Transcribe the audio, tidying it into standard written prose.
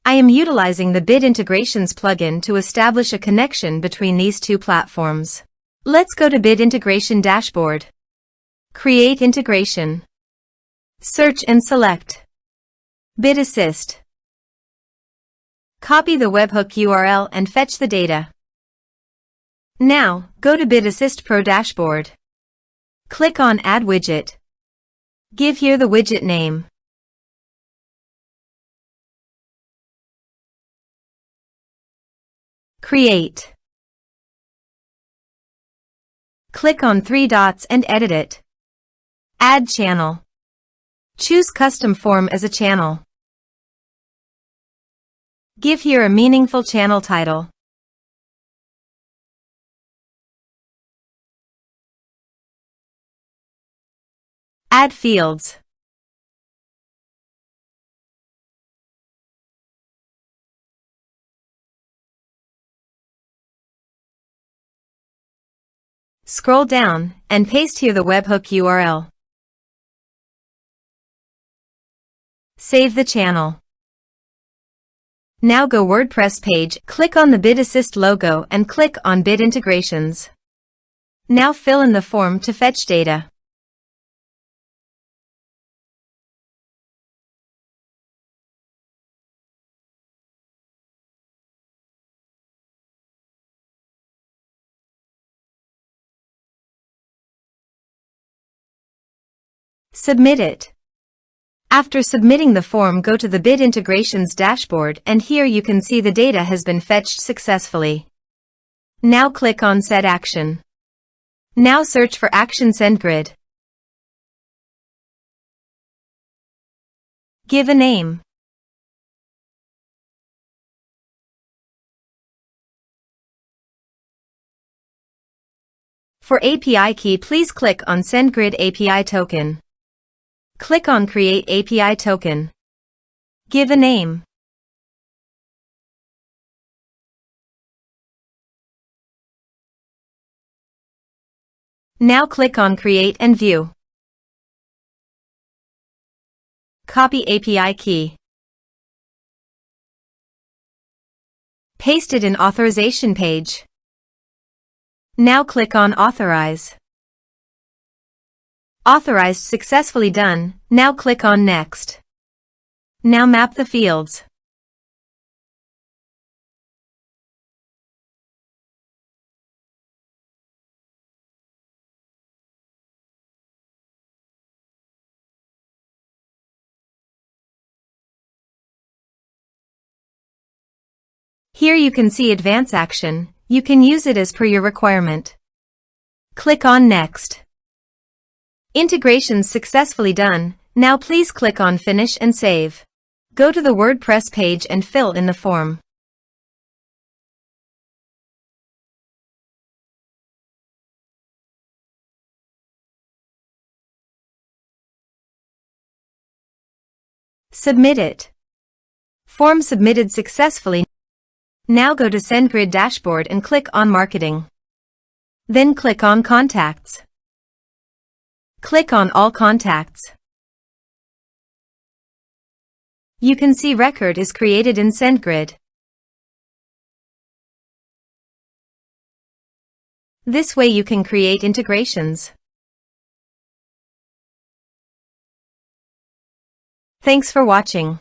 I am utilizing the Bit Integrations plugin to establish a connection between these two platforms. Let's go to Bit Integration Dashboard. Create integration. Search and select Bit Assist. Copy the webhook URL and fetch the data. Now, go to Bit Assist Pro Dashboard. Click on Add Widget. Give here the widget name. Create. Click on 3 dots and edit it. Add channel. Choose Custom Form as a channel. Give here a meaningful channel title. Add fields. Scroll down and paste here the webhook URL. Save the channel. Now go WordPress page, click on the Bit Assist logo and click on Bit Integrations. Now fill in the form to fetch data. Submit it. After submitting the form, go to the Bit Integrations dashboard and here you can see the data has been fetched successfully. Now click on Set Action. Now search for Action SendGrid. Give a name. For API key, please click on SendGrid API token. Click on Create API token. Give a name. Now click on Create and View. Copy API key. Paste it in authorization page. Now click on Authorize. Authorized, successfully done. Now click on Next. Now map the fields. Here you can see Advance Action. You can use it as per your requirement. Click on Next. Integrations successfully done. Now please click on Finish and Save. Go to the WordPress page and fill in the form. Submit it. Form submitted successfully. Now go to SendGrid dashboard and click on Marketing. Then click on Contacts. Click on All Contacts. You can see record is created in SendGrid. This way you can create integrations. Thanks for watching.